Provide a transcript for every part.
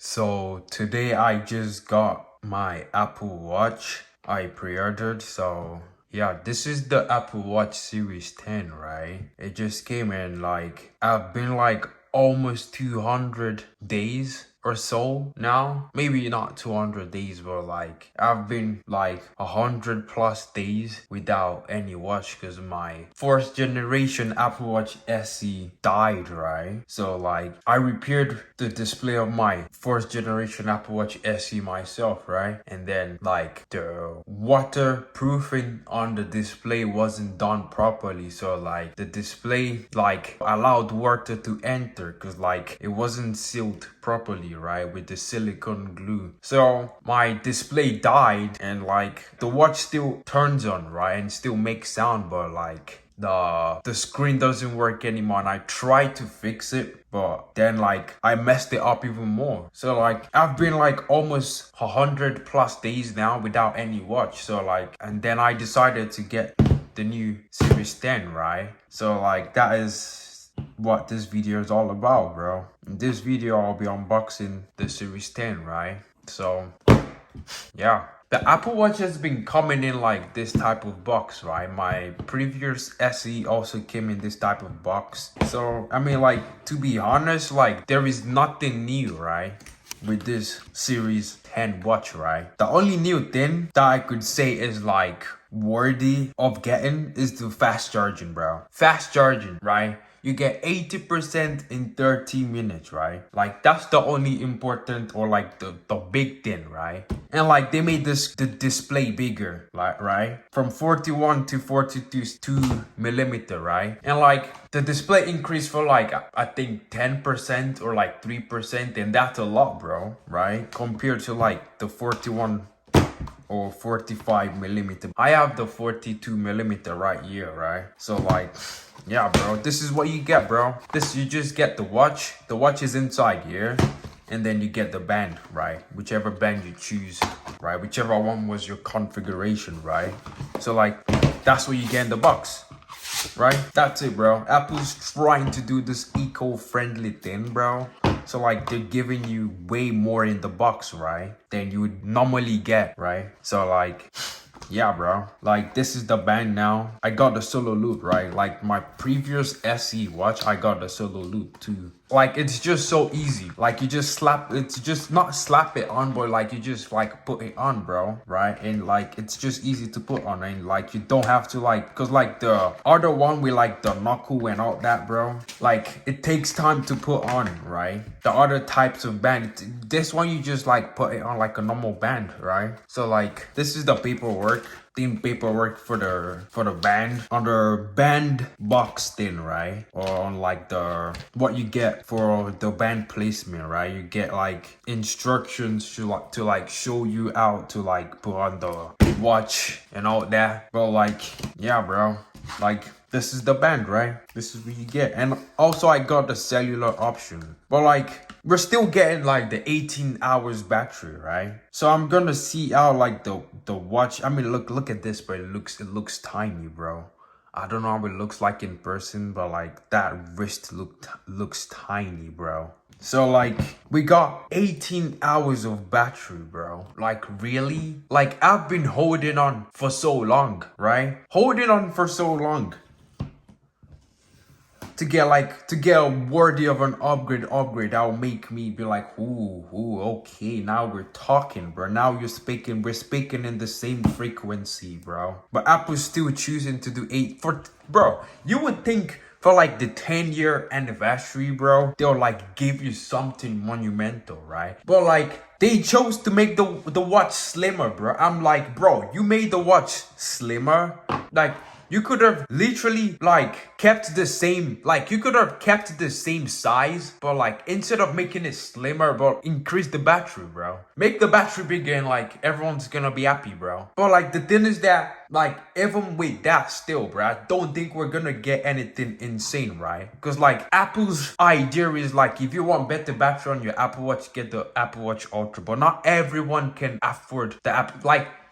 So today I just got my Apple Watch. I pre-ordered, so yeah, this is the Apple Watch Series 10, right? It just came in I've been almost 200 days or so now. Maybe not 200 days, but I've been 100+ days without any watch because my fourth generation Apple Watch SE died, right? So I repaired the display of my fourth generation Apple Watch SE myself, right? And then the waterproofing on the display wasn't done properly, so the display allowed water to enter because it wasn't sealed properly, right, with the silicone glue. So my display died, and the watch still turns on, right, and still makes sound, but the screen doesn't work anymore. And I tried to fix it, but then I messed it up even more. So I've been almost 100+ days now without any watch. So and then I decided to get the new Series 10, right? So that is what this video is all about, bro. In this video I'll be unboxing the Series 10, right? So yeah, the Apple Watch has been coming in this type of box, right? My previous SE also came in this type of box. So I mean, to be honest, there is nothing new, right, with this Series 10 watch, right? The only new thing that I could say is worthy of getting is the fast charging, bro. Fast charging, right? You get 80% in 30 minutes, right? That's the only important or the big thing, right? And they made the display bigger, right? From 41 to 42 millimeter, right? And the display increased for I think 10% or 3%, and that's a lot, bro, right? Compared to the 41 or 45 millimeter. I have the 42 millimeter right here, right? So yeah, bro, this is what you get, bro. You just get the watch. The watch is inside here, and then you get the band, right? Whichever band you choose, right? Whichever one was your configuration, right? So that's what you get in the box, right? That's it, bro. Apple's trying to do this eco-friendly thing, bro. So they're giving you way more in the box, right, than you would normally get, right? So yeah, bro, this is the band now. I got the solo loop, right? My previous SE watch, I got the solo loop too. It's just so easy. You just slap, it's just not slap it on, but you just put it on, bro, right? And it's just easy to put on, and you don't have to cause the other one with the knuckle and all that, bro, it takes time to put on, right? The other types of band, this one you just put it on a normal band, right? So this is the paperwork for the band, on the band box thing, right? Or on the what you get for the band placement, right? You get instructions to show you how to put on the watch and all that. But yeah, bro, this is the band, right? This is what you get. And also I got the cellular option, but we're still getting the 18 hours battery, right? So I'm gonna see how the watch, I mean, look at this, but it looks tiny, bro. I don't know how it looks in person, but that wrist looks tiny, bro. So we got 18 hours of battery, bro. Really? I've been holding on for so long, right? Holding on for so long to get worthy of an upgrade that'll make me be ooh, okay, now we're talking, bro. Now we're speaking in the same frequency, bro. But Apple's still choosing to do 8 for, bro. You would think for the 10-year anniversary, bro, they'll give you something monumental, right? But they chose to make the watch slimmer, bro. I'm bro, you made the watch slimmer. You could have literally kept the same, you could have kept the same size, but instead of making it slimmer, but increase the battery, bro. Make the battery bigger, and everyone's gonna be happy, bro. But the thing is that even with that still, bro, I don't think we're gonna get anything insane, right? Because Apple's idea is if you want better battery on your Apple Watch, get the Apple Watch Ultra. But not everyone can afford the app.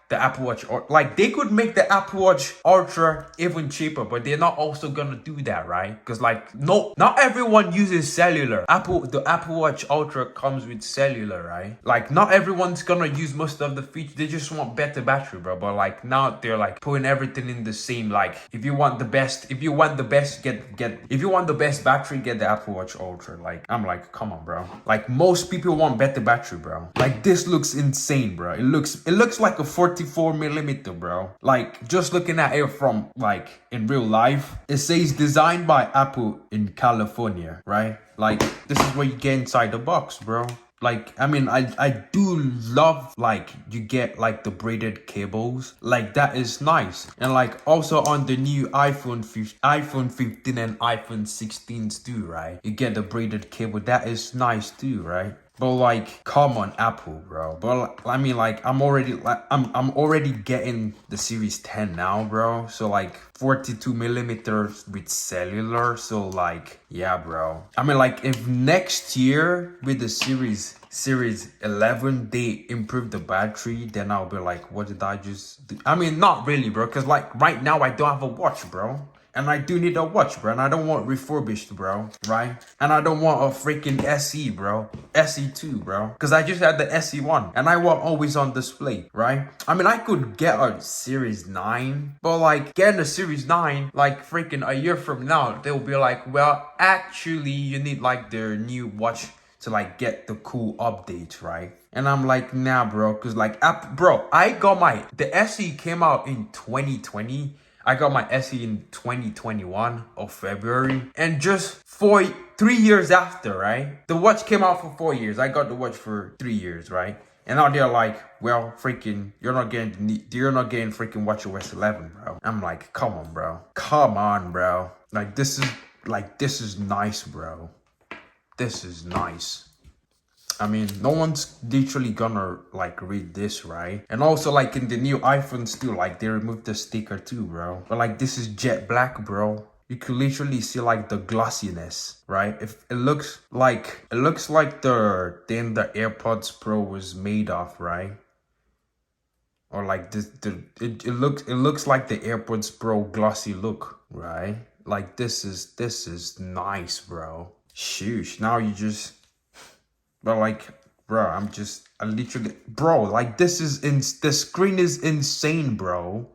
the Apple Watch, or like they could make the Apple Watch Ultra even cheaper, but they're not also gonna do that, right? Because like no, not everyone uses cellular. The Apple Watch Ultra comes with cellular, right? Like not everyone's gonna use most of the features. They just want better battery, bro. But like now they're like putting everything in the same. Like if you want the best battery, get the Apple Watch Ultra. Like I'm like, come on, bro. Like most people want better battery, bro. Like this looks insane, bro. It looks like a 44mm, bro. Like just looking at it from like in real life, it says designed by Apple in California, right? Like this is what you get inside the box, bro. Like, I mean, I do love, like, you get, like, the braided cables. Like, that is nice. And, like, also on the new iPhone 15 and iPhone 16s too, right? You get the braided cable. That is nice too, right? But like, come on, Apple, bro. But I mean, like, I'm already getting the Series 10 now, bro. So like 42mm with cellular. So like, yeah, bro. I mean, like, if next year with the Series 11 they improve the battery, then I'll be like, what did I just do? I mean, not really, bro. Cause like right now I don't have a watch, bro. And I do need a watch, bro. And I don't want refurbished, bro. Right? And I don't want a freaking SE, bro. SE2, bro. Because I just had the SE1. And I want always on display, right? I mean, I could get a Series 9. But, like, getting a Series 9, like, freaking a year from now, they'll be like, well, actually, you need, like, their new watch to, like, get the cool updates, right? And I'm like, nah, bro. Because, like, the SE came out in 2020. I got my SE in 2021 of February. And just 3 years after, right? The watch came out for 4 years. I got the watch for 3 years, right? And now they're like, well, freaking, you're not getting freaking WatchOS 11, bro. I'm like, come on, bro. Come on, bro. Like, this is nice, bro. This is nice. I mean, no one's literally gonna, like, read this, right? And also, like, in the new iPhones too, like, they removed the sticker too, bro. But, like, this is jet black, bro. You can literally see, like, the glossiness, right? If it looks like the thing the AirPods Pro was made of, right? Or, like, it looks like the AirPods Pro glossy look, right? Like, this is nice, bro. Sheesh, now you just... But like, bro, bro, like the screen is insane, bro.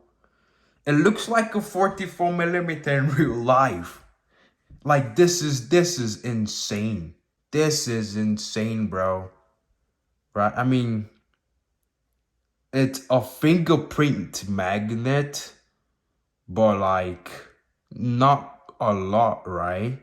It looks like a 44mm in real life. Like this is insane. This is insane, bro. Right? I mean, it's a fingerprint magnet, but like not a lot, right?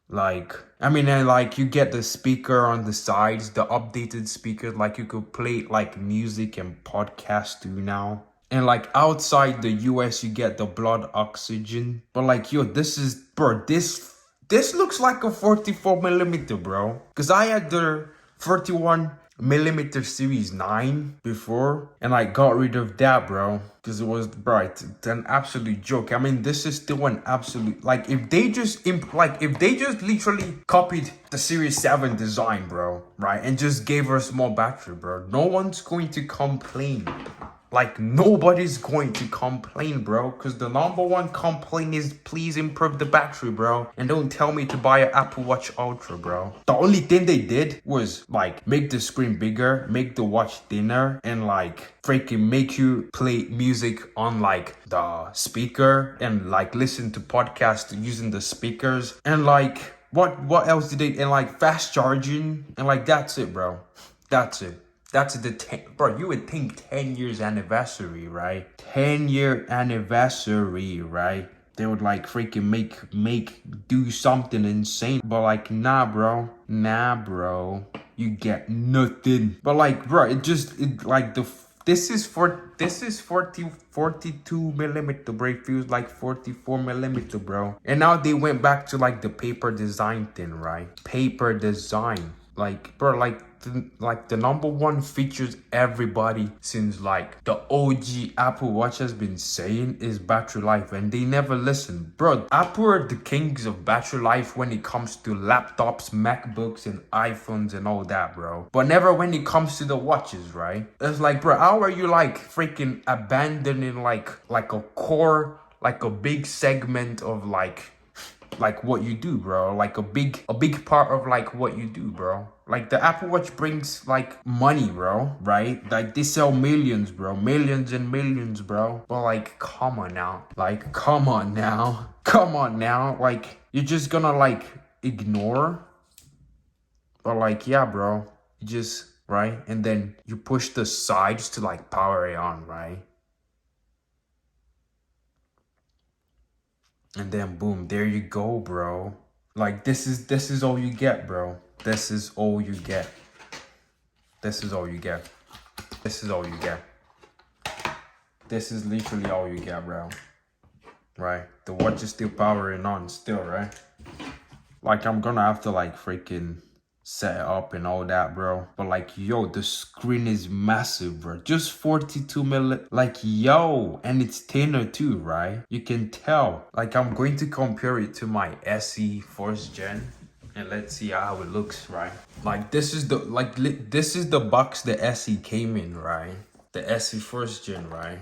Like, I mean, and like you get the speaker on the sides, the updated speaker, like you could play like music and podcast too now. And like outside the US, you get the blood oxygen. But like, yo, this looks like a 44mm, bro. Because I had the 41mm Series 9 before, and I got rid of that, bro, because it was, bro, it's an absolute joke. I mean, this is still an absolute, like, if they just literally copied the Series 7 design, bro, right, and just gave her a small battery, bro, no one's going to complain. Like, nobody's going to complain, bro. Because the #1 complaint is please improve the battery, bro. And don't tell me to buy an Apple Watch Ultra, bro. The only thing they did was, like, make the screen bigger, make the watch thinner, and, like, freaking make you play music on, like, the speaker. And, like, listen to podcasts using the speakers. And, like, what else did they... And, like, fast charging. And, like, that's it, bro. That's it. That's bro, you would think 10 years anniversary, right? 10-year anniversary, right? They would like freaking do something insane. But like, nah, bro. You get nothing. But like, bro, this is 42mm, bro. It feels like 44mm, bro. And now they went back to like the paper design thing, right? Paper design. Like, bro, like the number one features everybody since like the OG Apple Watch has been saying is battery life, and they never listen. Bro, Apple are the kings of battery life when it comes to laptops, MacBooks, and iPhones and all that, bro. But never when it comes to the watches, right? It's like, bro, how are you like freaking abandoning like a core, like a big segment of like what you do, bro? Like a big part of like what you do, bro. Like the Apple Watch brings like money, bro, right? Like they sell millions, bro, millions and millions, bro. But like, come on now, like, come on now, come on now. Like, you're just gonna like ignore, but like, yeah, bro, you just, right? And then you push the sides to like power it on, right? And then boom, there you go, bro. Like this is all you get, bro. This is all you get. This is all you get. This is all you get. This is literally all you get, bro. Right? The watch is still powering on still, right? Like I'm gonna have to like freaking set it up and all that, bro. But like, yo, the screen is massive, bro. Just 42 milli, like, yo, and it's thinner too, right? You can tell. Like, I'm going to compare it to my SE 4th gen, and let's see how it looks, right? Like, this is the this is the box the SE came in, right? The SE 1st gen, right?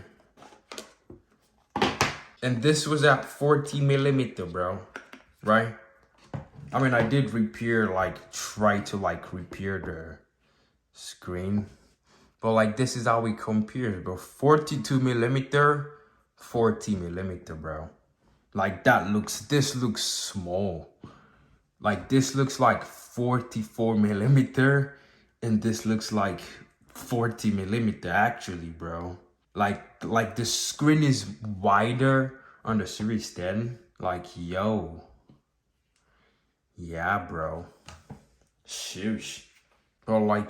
And this was at 40mm, bro, right? I mean, I did try to repair the screen, but like, this is how we compare, bro. 42mm, 40mm, bro. Like this looks small. Like this looks like 44mm, and this looks like 40mm actually, bro. Like the screen is wider on the Series 10. Like, yo. Yeah, bro. Sheesh. But like,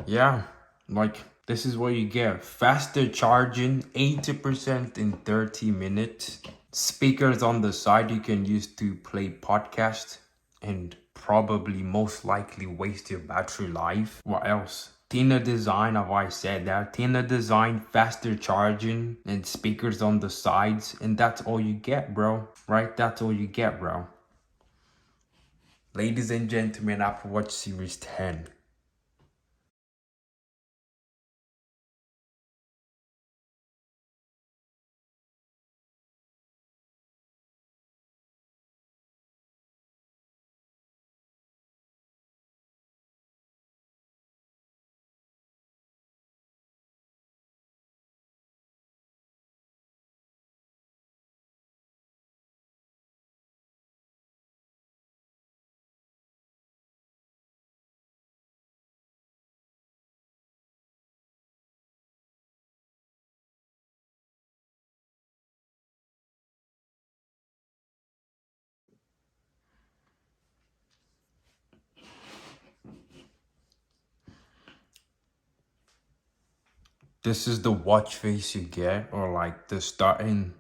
yeah, like this is what you get. Faster charging, 80% in 30 minutes. Speakers on the side you can use to play podcast and probably most likely waste your battery life. What else? Thinner design, have I said that? Thinner design, faster charging, and speakers on the sides. And that's all you get, bro. Right? That's all you get, bro. Ladies and gentlemen, Apple Watch Series 10. This is the watch face you get, or like the starting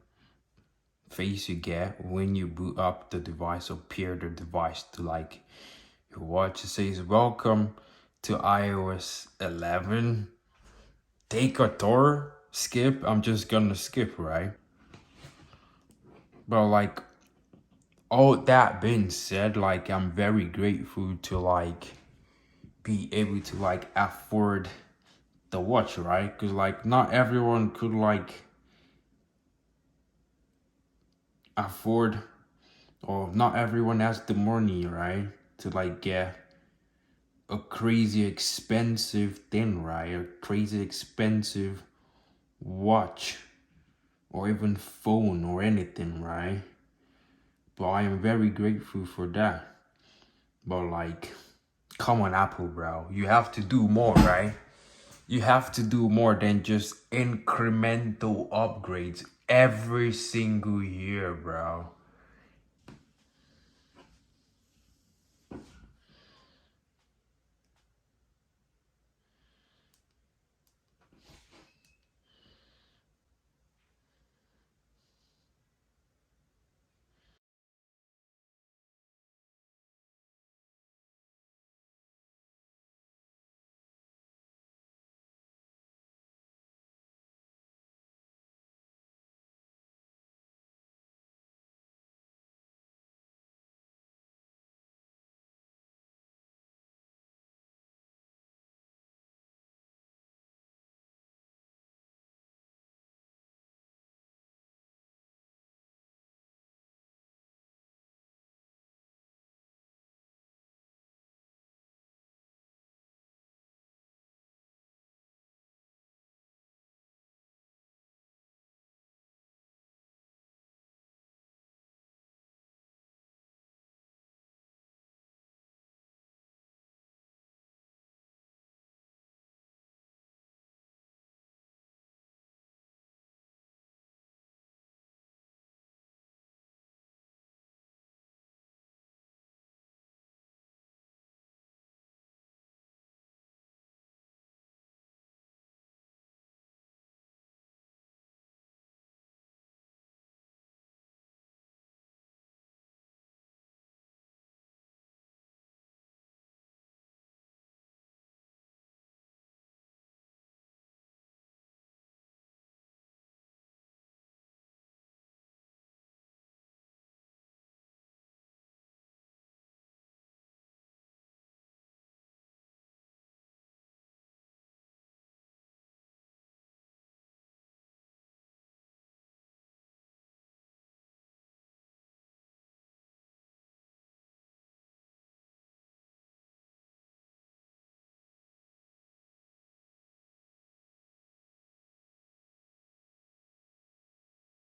face you get when you boot up the device or pair the device to like your watch. It says, welcome to iOS 11. Take a tour. Skip. I'm just gonna skip, right? But like, all that being said, like, I'm very grateful to like be able to like afford the watch, right? Because like not everyone could like afford, or not everyone has the money, right, to like get a crazy expensive thing, right? A crazy expensive watch or even phone or anything, right? But I am very grateful for that. But like, come on, Apple, bro, you have to do more, right? You have to do more than just incremental upgrades every single year, bro.